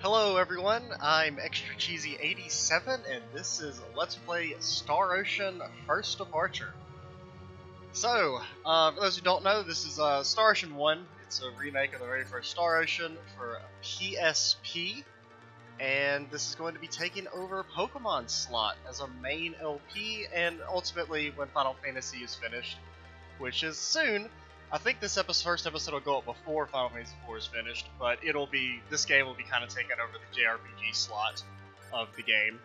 Hello everyone, I'm Extra Cheesy 87 and this is Let's Play Star Ocean First Departure. So, for those who don't know, this is Star Ocean 1. It's a remake of the very first Star Ocean for PSP, and this is going to be taking over Pokemon slot as a main LP, and ultimately when Final Fantasy is finished, which is soon. I think this first episode will go up before Final Fantasy IV is finished, but this game will be kind of taking over the JRPG slot of the game.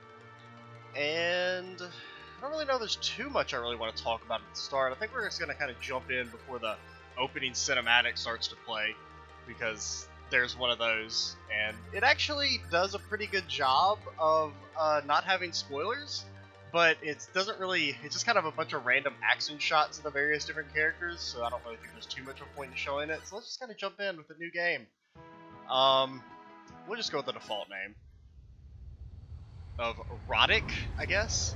And I don't really know there's too much I really want to talk about at the start. I think we're just going to kind of jump in before the opening cinematic starts to play, because there's one of those, and it actually does a pretty good job of not having spoilers. But it doesn't really, it's just kind of a bunch of random action shots of the various different characters, so I don't really think there's too much of a point in showing it. So let's just kind of jump in with the new game. We'll just go with the default name of Erotic, I guess.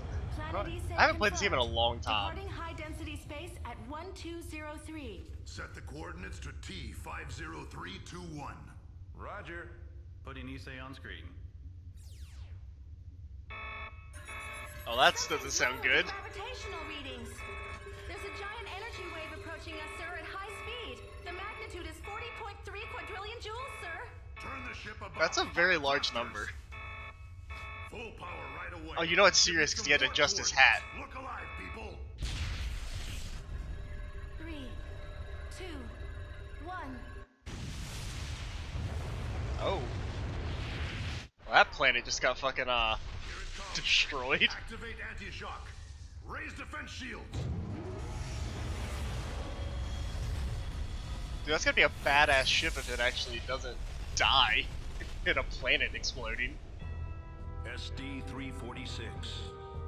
I haven't played this game in a long time. Departing high density space at 1203. Set the coordinates to T50321. Roger. Putting Issei on screen. Oh, that doesn't sound good. Gravitational readings. There's a giant energy wave approaching us, sir, at high speed. The magnitude is 40.3 quadrillion joules, sir. Turn the ship about. That's a very large number. Full power right away. Oh, you know it's serious because he had to adjust his hat. Look alive, people. 3, 2, 1. Oh. Well, that planet just got fucking, destroyed. Activate anti-shock. Raise defense shields. Dude, that's gonna be a badass ship if it actually doesn't die in a planet exploding. SD-346.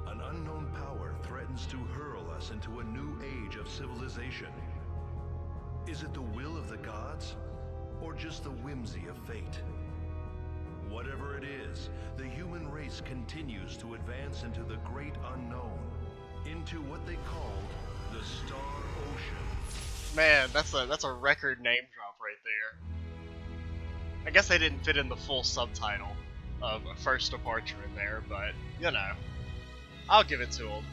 An unknown power threatens to hurl us into a new age of civilization. Is it the will of the gods, or just the whimsy of fate? Whatever it is, the human race continues to advance into the great unknown, into what they call the Star Ocean. Man, that's a record name drop right there. I guess they didn't fit in the full subtitle of First Departure in there, but, you know, I'll give it to them.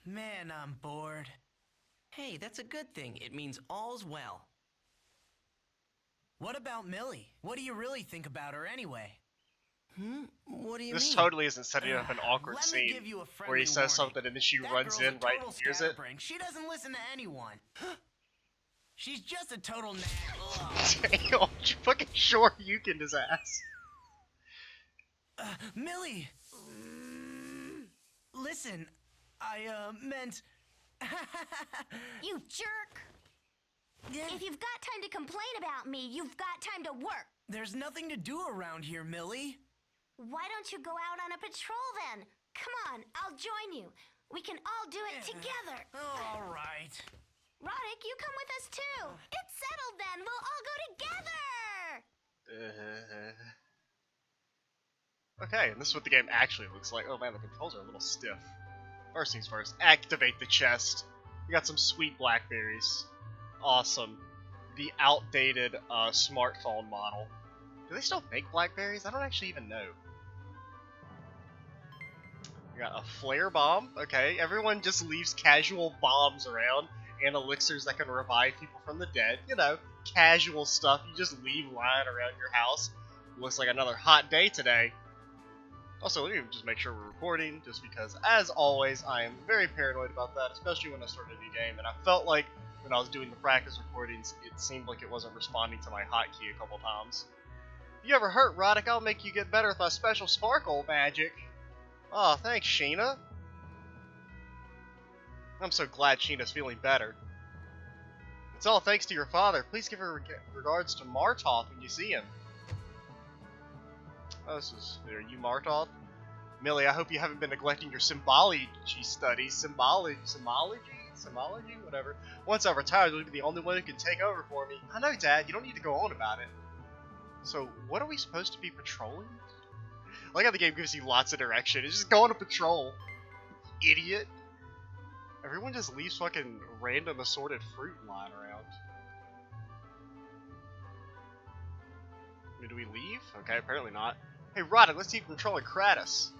Man, I'm bored. Hey, that's a good thing. It means all's well. What about Millie? What do you really think about her anyway? What do you mean? This totally isn't setting up an awkward Let me scene give you a where he says friendly something and then she warning. runs That in girl's a right total and hears it. scatterbrain. She doesn't listen to anyone. She's just a total Damn, you fucking sure you can his ass. Millie! Listen, I meant... You jerk! If you've got time to complain about me, you've got time to work. There's nothing to do around here, Millie. Why don't you go out on a patrol then? Come on, I'll join you. We can all do it together. All right. Roddick, you come with us too. It's settled then. We'll all go together. Okay, and this is what the game actually looks like. Oh man, the controls are a little stiff. First things first, activate the chest. We got some sweet blackberries. Awesome. The outdated smartphone model. Do they still make blackberries? I don't actually even know. We got a flare bomb. Okay, everyone just leaves casual bombs around and elixirs that can revive people from the dead. You know, casual stuff you just leave lying around your house. Looks like another hot day today. Also, let me just make sure we're recording, just because, as always, I am very paranoid about that, especially when I start a new game, and I felt like when I was doing the practice recordings, it seemed like it wasn't responding to my hotkey a couple times. If you ever hurt, Roddick, I'll make you get better with my special sparkle magic. Aw, thanks, Sheena. I'm so glad Sheena's feeling better. It's all thanks to your father. Please give her regards to Martoth when you see him. Oh, are you Martoth? Millie, I hope you haven't been neglecting your symbology studies. Symbology? Whatever. Once I've retired, you'll be the only one who can take over for me. I know, Dad. You don't need to go on about it. So, what are we supposed to be patrolling? I like how the game gives you lots of direction. It's just going to patrol. Idiot. Everyone just leaves fucking random assorted fruit lying around. I mean, do we leave? Okay, apparently not. Hey, Roddick, let's keep controlling Kratus.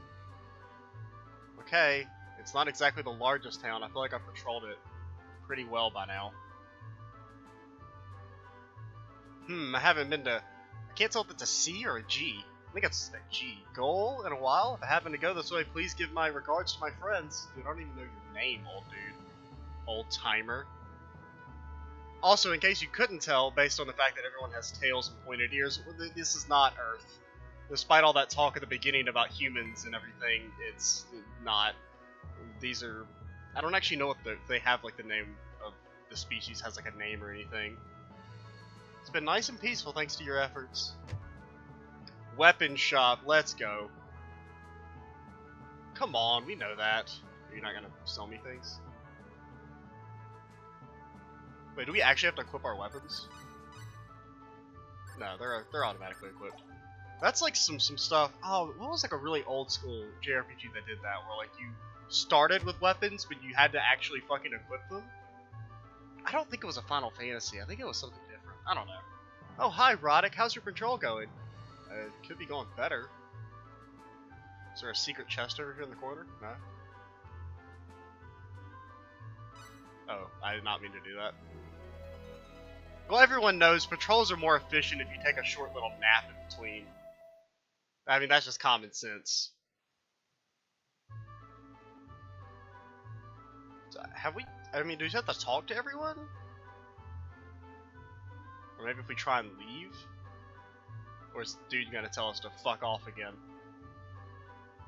Okay, it's not exactly the largest town. I feel like I've patrolled it pretty well by now. I haven't been to... I can't tell if it's a C or a G. I think it's a G. Goal in a while. If I happen to go this way, please give my regards to my friends. Dude, I don't even know your name, old dude. Old timer. Also, in case you couldn't tell, based on the fact that everyone has tails and pointed ears, this is not Earth. Despite all that talk at the beginning about humans and everything, it's not. These are... I don't actually know what they have, like, the name of the species has, like, a name or anything. It's been nice and peaceful thanks to your efforts. Weapon shop, let's go. Come on, we know that. You're not gonna sell me things? Wait, do we actually have to equip our weapons? No, they're automatically equipped. That's like some stuff. Oh, what was like a really old school JRPG that did that, where like you started with weapons, but you had to actually fucking equip them? I don't think it was a Final Fantasy. I think it was something different. I don't know. Oh, hi, Roddick. How's your patrol going? It could be going better. Is there a secret chest over here in the corner? No? Oh, I did not mean to do that. Well, everyone knows patrols are more efficient if you take a short little nap in between. I mean, that's just common sense. So, have we... I mean, do we have to talk to everyone? Or maybe if we try and leave? Or is dude gonna tell us to fuck off again?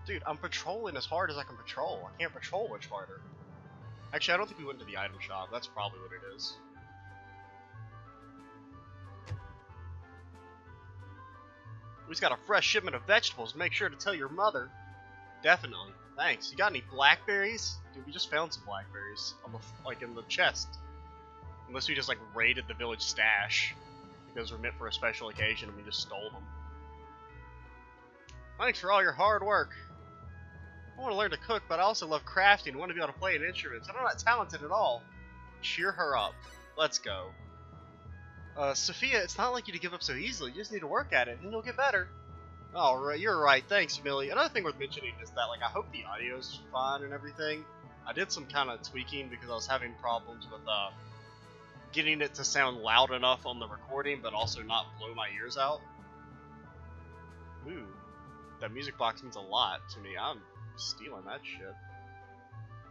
Dude, I'm patrolling as hard as I can patrol. I can't patrol much harder. Actually, I don't think we went to the item shop. That's probably what it is. We just got a fresh shipment of vegetables. Make sure to tell your mother. Definitely. Thanks. You got any blackberries? Dude, we just found some blackberries on the, like, in the chest. Unless we just like raided the village stash. Those were meant for a special occasion and we just stole them. Thanks for all your hard work. I want to learn to cook, but I also love crafting and want to be able to play an instrument. I'm not talented at all. Cheer her up. Let's go. Sophia, it's not like you to give up so easily. You just need to work at it and you'll get better. Oh, right, you're right. Thanks, Millie. Another thing worth mentioning is that, like, I hope the audio's fine and everything. I did some kind of tweaking because I was having problems with, getting it to sound loud enough on the recording, but also not blow my ears out. Ooh, that music box means a lot to me. I'm stealing that shit.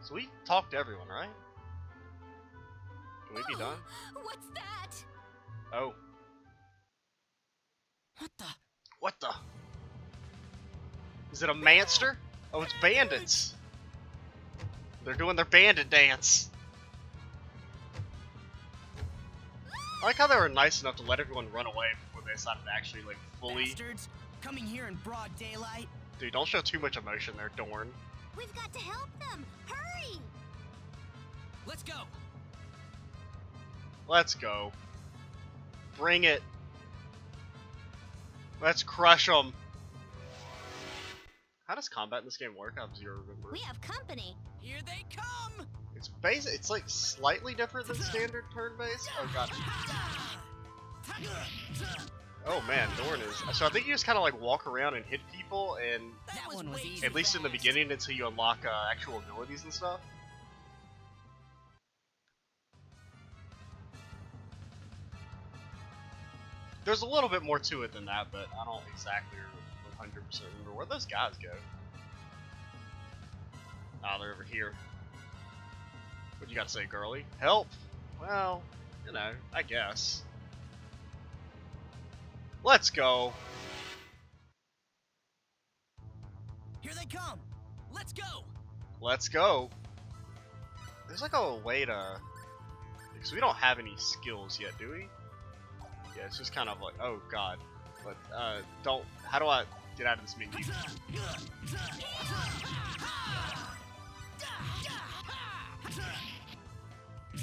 So we talked to everyone, right? Can we be done? What's that? Oh. What the? What the? Is it a manster? Oh, it's bandits. They're doing their bandit dance. I like how they were nice enough to let everyone run away before they decided to actually, like, fully... Bastards, coming here in broad daylight. Dude, don't show too much emotion there, Dorn. We've got to help them. Hurry! Let's go. Let's go. Bring it. Let's crush them. How does combat in this game work? I have zero remember. We have company. Here they come. It's basic. It's like slightly different than standard turn-based. Oh god. Oh man, Dorn is. So I think you just kind of like walk around and hit people, and That one was easy. at least in the beginning until you unlock actual abilities and stuff. There's a little bit more to it than that, but I don't exactly 100% remember where those guys go. Ah, they're over here. What you got to say, girly? Help? Well, you know, I guess. Let's go. Here they come. Let's go. Let's go. There's like a way to... Because we don't have any skills yet, do we? Yeah, it's just kind of like, oh god. But, don't... How do I get out of this menu?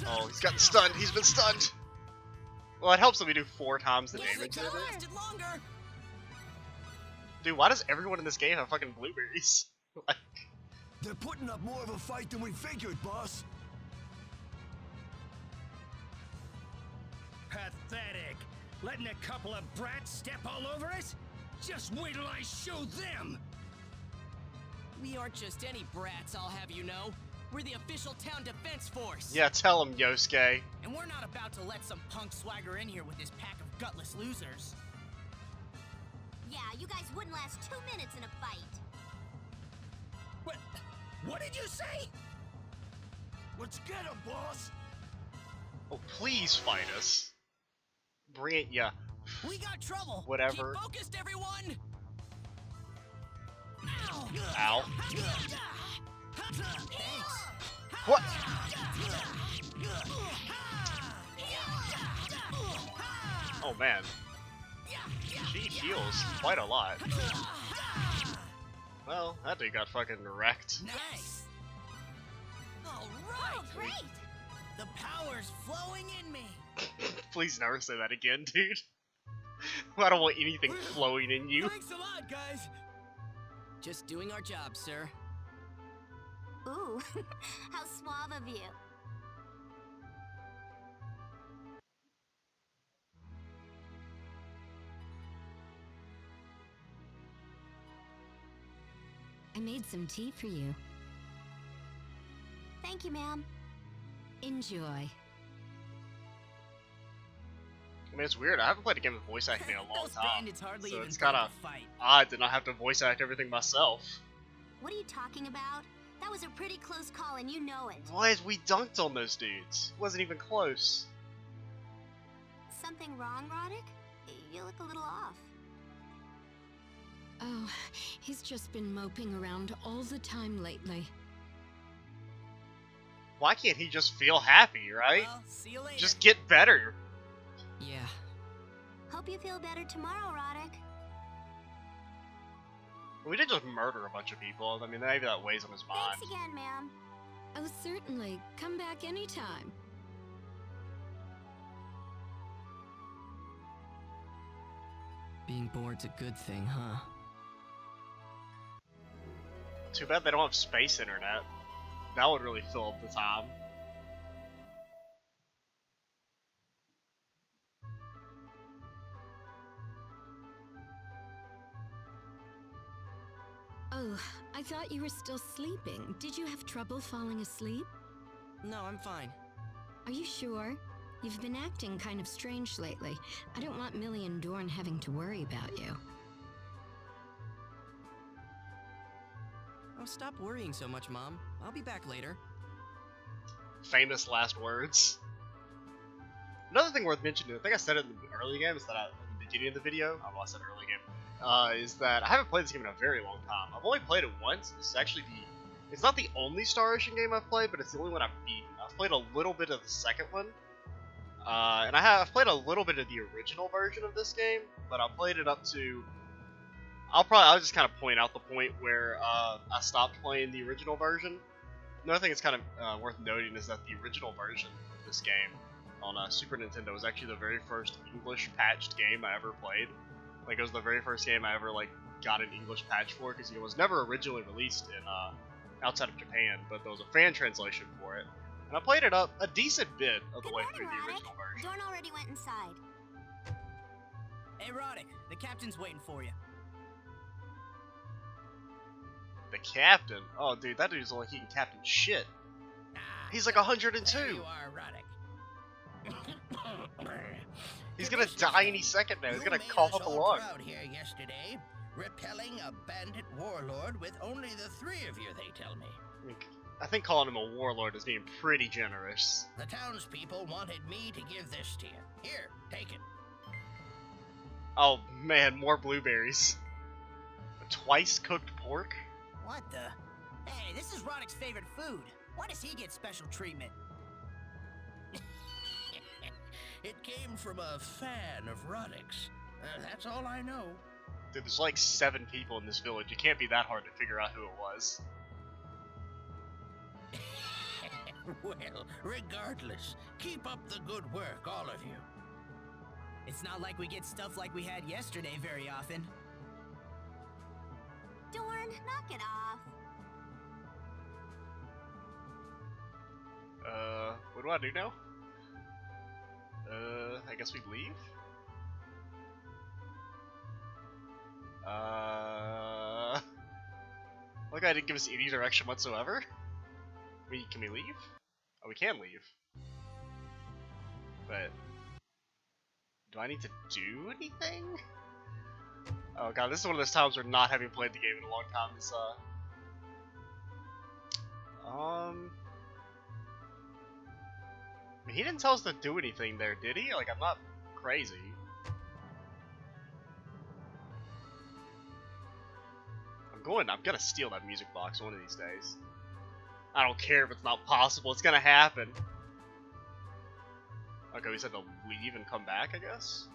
Oh, he's gotten stunned. He's been stunned. Well, it helps that we do 4 times the Yes, damage. it lasted longer. Dude, why does everyone in this game have fucking blueberries? Like, They're putting up more of a fight than we figured, boss. Pathetic. Letting a couple of brats step all over us? Just wait till I show them. We aren't just any brats, I'll have you know. We're the official town defense force. yeah, tell him, Yosuke. And we're not about to let some punk swagger in here with this pack of gutless losers. Yeah, you guys wouldn't last 2 minutes in a fight. What did you say? Let's get him, boss. Oh, please fight us. Bring it, yeah. We got trouble. Whatever. Keep focused, everyone. Ow. Thanks. What? Oh man. She heals quite a lot. Well, that dude got fucking wrecked. Nice. All Oh, right. great! The power's flowing in me. Please never say that again, dude. I don't want anything flowing in you. Thanks a lot, guys. Just doing our job, sir. Ooh, how suave of you. I made some tea for you. Thank you, ma'am. Enjoy. I mean, it's weird. I haven't played a game with voice acting in a long Those time, bandits hardly so even it's thought kind of to fight. odd to not have to voice act everything myself. What are you talking about? That was a pretty close call and you know it. What? We dunked on those dudes. Wasn't even close. Something wrong, Roddick? You look a little off. Oh, he's just been moping around all the time lately. Why can't he just feel happy, right? Well, see you later. Just get better. Yeah. Hope you feel better tomorrow, Roddick. We did just murder a bunch of people. I mean, maybe that weighs on his mind. Thanks again, ma'am. Oh, certainly. Come back anytime. Being bored's a good thing, huh? Too bad they don't have space internet. That would really fill up the time. Oh, I thought you were still sleeping. Did you have trouble falling asleep? No, I'm fine. Are you sure? You've been acting kind of strange lately. I don't want Millie and Dorn having to worry about you. Oh, stop worrying so much, Mom. I'll be back later. Famous last words. Another thing worth mentioning, I think I said it in the early game, is that at the beginning of the video, I said early game, is that I haven't played this game in a very long time. I've only played it once. This is actually it's not the only Star Ocean game I've played, but it's the only one I've beaten. I've played a little bit of the second one, and I've played a little bit of the original version of this game, but I played it up to, I'll just kind of point out the point where I stopped playing the original version. Another thing that's kind of worth noting is that the original version of this game on Super Nintendo was actually the very first English patched game I ever played. Like, it was the very first game I ever got an English patch for, because it was never originally released in outside of Japan, but there was a fan translation for it, and I played it up a decent bit of the Good way morning, through the Roddick. original version. Dorn already went inside. Hey, Roddick, the captain's waiting for you. The captain? Oh, dude, that dude's like he can captain shit. He's like 102. There you are, Roddick. He's gonna die any second now. He's gonna cough up a lung. Out here yesterday, repelling a bandit warlord with only the 3 of you, they tell me. I think calling him a warlord is being pretty generous. The townspeople wanted me to give this to you. Here, take it. Oh man, more blueberries. Twice cooked pork? What the? Hey, this is Roddick's favorite food. Why does he get special treatment? It came from a fan of Roddick's. That's all I know. Dude, there's like 7 people in this village. It can't be that hard to figure out who it was. Well, regardless, keep up the good work, all of you. It's not like we get stuff like we had yesterday very often. Dorn, knock it off. What do I do now? I guess we leave? Like I didn't give us any direction whatsoever? Can we leave? Oh, we can leave. But do I need to do anything? Oh god, this is one of those times where not having played the game in a long time is I mean, he didn't tell us to do anything there, did he? Like, I'm not crazy. I'm gonna steal that music box one of these days. I don't care if it's not possible, it's gonna happen. Okay, we said to leave and come back, I guess?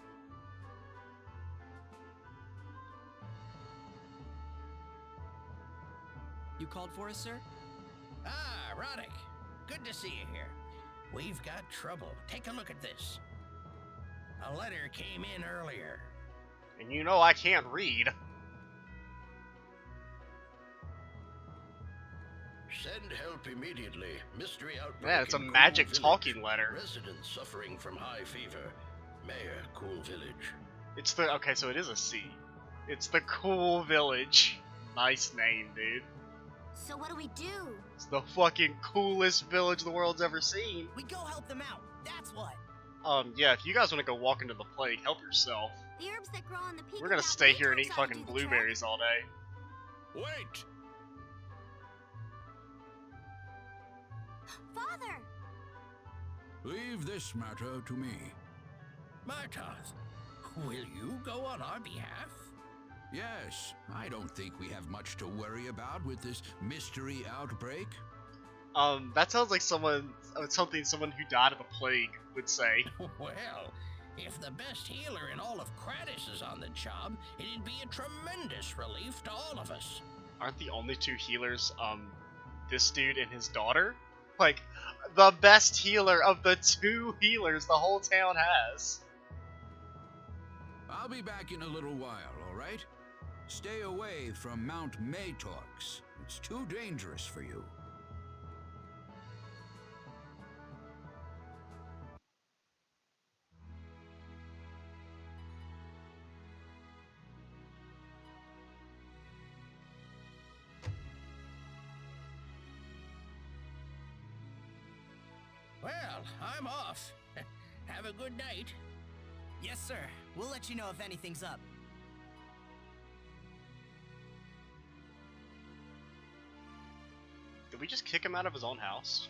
You called for us, sir? Ah, Roddick. Good to see you here. We've got trouble. Take a look at this. A letter came in earlier. And you know I can't read. Send help immediately. Mystery outbreak. Yeah, it's a in magic Cool talking Village. letter. Residents suffering from high fever. Mayor, Cool Village. It's the okay, so it is a C. It's the Cool Village. Nice name, dude. So what do we do? It's the fucking coolest village the world's ever seen. We go help them out. That's what. Yeah, if you guys want to go walk into the plague, help yourself. The herbs that grow on the peak. We're gonna stay here and eat fucking blueberries all day. Wait! Father! Leave this matter to me. Martoth, will you go on our behalf? Yes, I don't think we have much to worry about with this mystery outbreak. That sounds like something someone who died of the plague would say. Well, if the best healer in all of Kratus is on the job, it'd be a tremendous relief to all of us. Aren't the only two healers, this dude and his daughter? Like, the best healer of the two healers the whole town has. I'll be back in a little while, alright? Stay away from Mount Maytorx. It's too dangerous for you. Well, I'm off. Have a good night. Yes, sir. We'll let you know if anything's up. Did we just kick him out of his own house?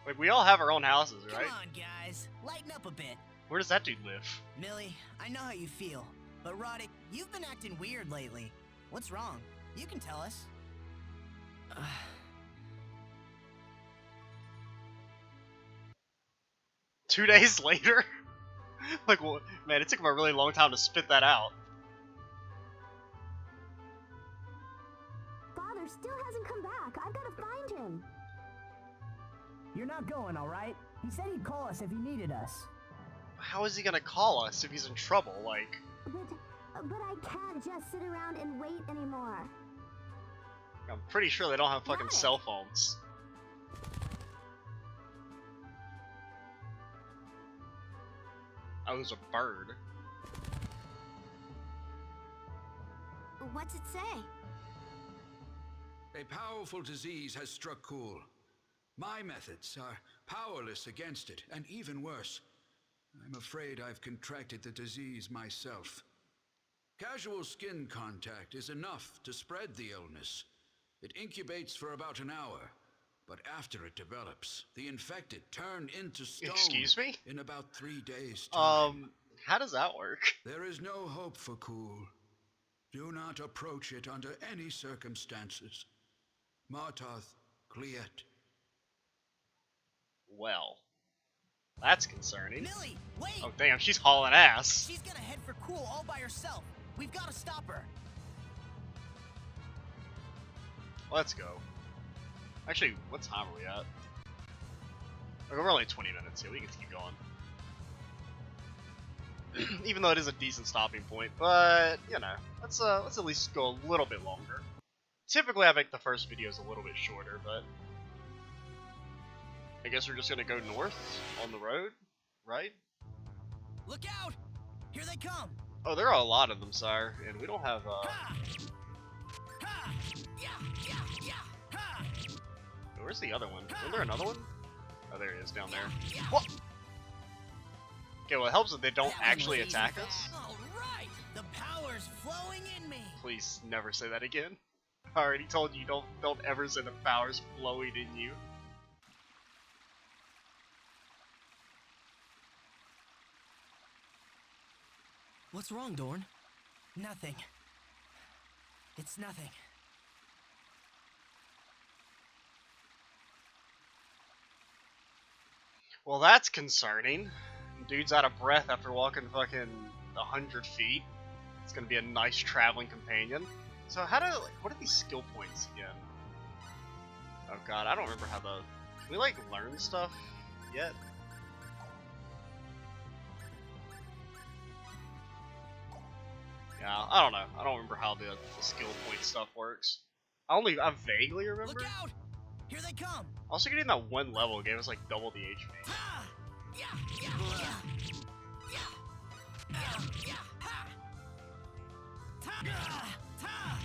Like, we all have our own houses, right? Come on, guys. Lighten up a bit. Where does that dude live? Millie, I know how you feel. But Roddick, you've been acting weird lately. What's wrong? You can tell us. 2 days later? Like, well, man, it took him a really long time to spit that out. Father still hasn't come back. I've got to find him. You're not going, all right? He said he'd call us if he needed us. How is he gonna call us if he's in trouble? Like, But I can't just sit around and wait anymore. I'm pretty sure they don't have fucking Got it. cell phones. Oh, it was a bird. What's it say? A powerful disease has struck Cool. My methods are powerless against it, and even worse, I'm afraid I've contracted the disease myself. Casual skin contact is enough to spread the illness. It incubates for about an hour, but after it develops, the infected turn into stone. Excuse me? In about 3 days' time. How does that work? There is no hope for Cool. Do not approach it under any circumstances. Martoth, Cliet. Well, that's concerning. Millie, wait! Oh damn, she's hauling ass. She's gonna head for Cool all by herself. We've got to stop her. Let's go. Actually, what time are we at? Like, we're only 20 minutes here. We can keep going. even though it is a decent stopping point. But you know, let's at least go a little bit longer. Typically, I make the first videos a little bit shorter, but I guess we're just gonna go north on the road, right? Look out! Here they come! Oh, there are a lot of them, sire, and we don't have Ha! Ha! Yeah, yeah, yeah! Ha! Where's the other one? Isn't there another one? Oh, there it is, down there. Yeah. What? Okay, well, it helps that they don't That one actually was easy. attack us. All right, the power's flowing in me. Please never say that again. I already told you, don't ever say the power's flowing in you. What's wrong, Dorn? Nothing. It's nothing. Well, that's concerning. Dude's out of breath after walking fucking 100 feet. It's gonna be a nice traveling companion. So what are these skill points again? Oh god, I don't remember how can we like learn stuff yet? Yeah, I don't know. I don't remember how the skill point stuff works. I vaguely remember. Look out! Here they come! Also, getting that one level gave us like double the HP. Ha! Yeah, yeah, yeah! Yeah! Yeah, yeah! Ha! Ta! Ta! Ta!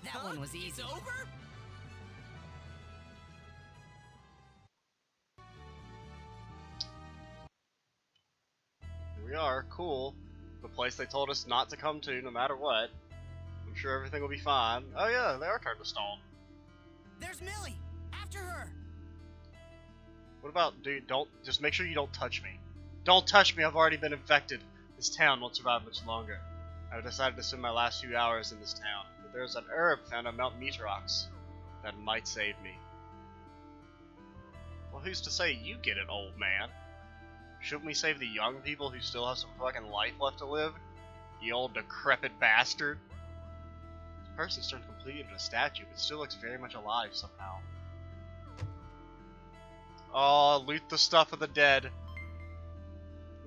That one was easy. It's over? Here we are, cool. The place they told us not to come to, no matter what. I'm sure everything will be fine. Oh yeah, they are turned to stone. There's Millie! After her! What about, dude, just make sure you don't touch me. Don't touch me, I've already been infected. This town won't survive much longer. I've decided to spend my last few hours in this town, but there's an herb found on Mount Meteorox that might save me. Well, who's to say you get it, old man? Shouldn't we save the young people who still have some fucking life left to live? You old decrepit bastard. This person's turned completely into a statue, but still looks very much alive somehow. Oh, loot the stuff of the dead.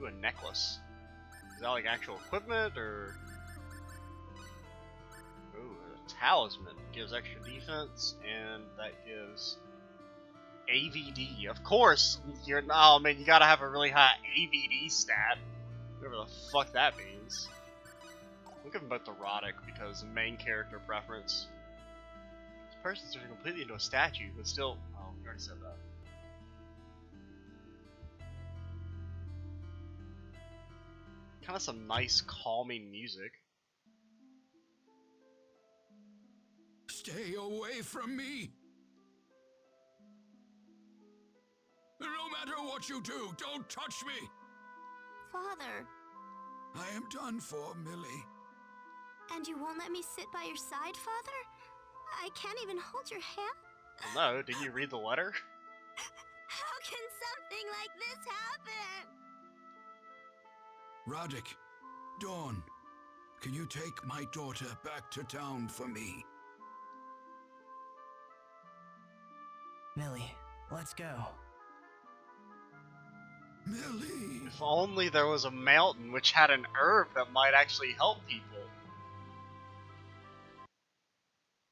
Ooh, a necklace. Is that like actual equipment, or... Ooh, a talisman. Gives extra defense, and that gives... AVD. Of course! Oh man, you gotta have a really high AVD stat. Whatever the fuck that means. I'm giving both erotic because main character preference. This person's turning completely into a statue, but still... Oh, you already said that. Kind of some nice, calming music. Stay away from me! No matter what you do, don't touch me! Father, I am done for, Millie. and you won't let me sit by your side, Father? I can't even hold your hand. Well, no, didn't you read the letter? How can something like this happen? Roddick, Dawn, can you take my daughter back to town for me? Millie, let's go. Millie! If only there was a mountain which had an herb that might actually help people.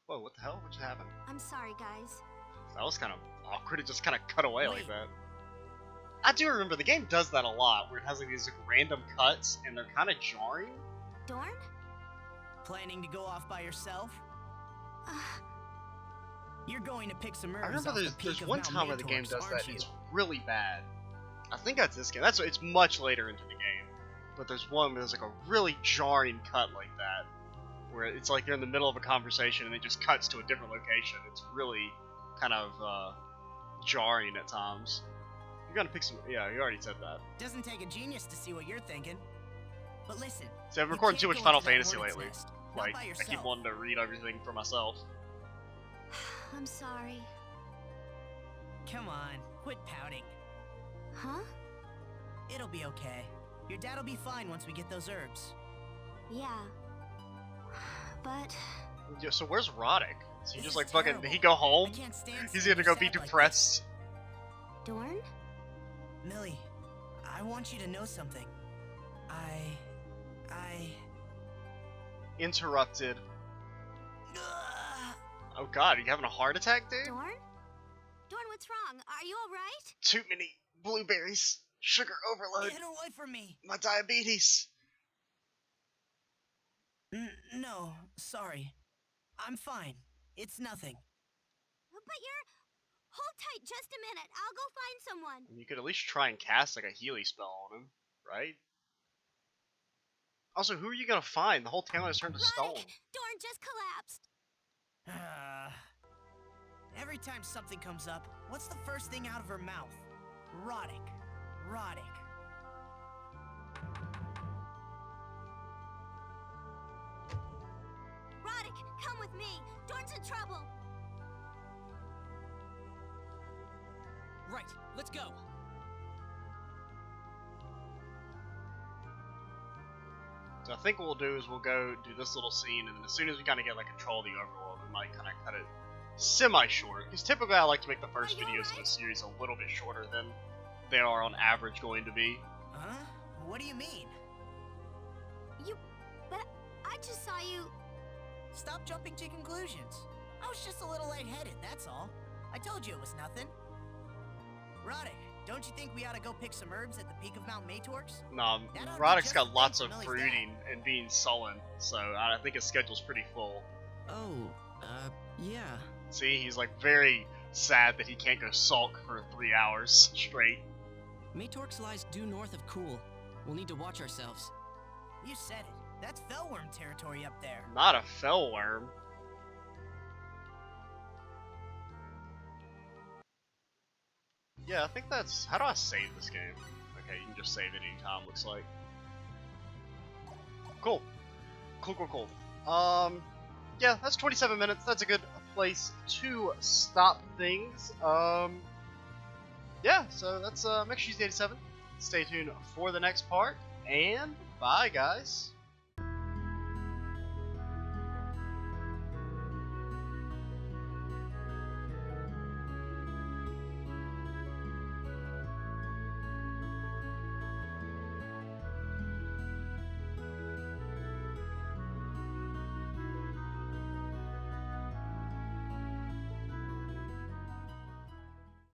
Whoa, what the hell? What just happened? I'm sorry, guys. That was kind of awkward. It just kind of cut away like Wait. that. I do remember the game does that a lot, where it has like these like, random cuts and they're kind of jarring. Dorn? Planning to go off by yourself? You're going to pick some herbs I remember off the there's peak of one Mount time where the game Mantorx, does aren't that. you? It's really bad. I think that's this game. It's much later into the game, but there's one where there's like a really jarring cut like that, where it's like they're in the middle of a conversation and it just cuts to a different location. It's really kind of jarring at times. You're gonna pick some. Yeah, you already said that. Doesn't take a genius to see what you're thinking. But listen. See, I've you recorded can't too much go Final into that Fantasy hornet's lately. nest, not Like, by I keep yourself. wanting to read everything for myself. I'm sorry. Come on, quit pouting. Huh? It'll be okay. Your dad'll be fine once we get those herbs. Yeah. But... Yeah, so where's Roddick? Is he This just is like fucking, terrible. did he go I home? can't stand He's seeing gonna you go be sad like depressed. Dorn? Millie, I want you to know something. Interrupted. Oh god, are you having a heart attack, dude? Dorn? Dorn, what's wrong? Are you alright? Too many blueberries. Sugar overload. Get away from me! My diabetes. No, sorry. I'm fine. It's nothing. But you're... Hold tight just a minute. I'll go find someone. You could at least try and cast like a Healy spell on him, right? Also, who are you gonna find? The whole town has turned to stone. Dorn just collapsed. Every time something comes up, what's the first thing out of her mouth? Roddick. Roddick. Roddick, come with me. Dorn's in trouble. Right, let's go. So I think what we'll do is we'll go do this little scene, and then as soon as we kind of get like control of the overworld, we might kind of cut it semi-short. Because typically I like to make the first videos of a series a little bit shorter than they are on average going to be. Huh? What do you mean? But I just saw you... Stop jumping to conclusions. I was just a little lightheaded, that's all. I told you it was nothing. Roddick, don't you think we ought to go pick some herbs at the peak of Mount Matorx? Nah, Roddick's got lots of fruiting and being sullen, so I think his schedule's pretty full. Oh, yeah. See, he's like very sad that he can't go sulk for 3 hours straight. Matorx lies due north of Cool. We'll need to watch ourselves. You said it. That's Fellworm territory up there. Not a Fellworm. Yeah, I think that's... How do I save this game? Okay, you can just save it anytime, looks like. Cool. Cool. Yeah, that's 27 minutes. That's a good place to stop things. Yeah, so that's Extra Cheesy 87. Stay tuned for the next part, and bye, guys.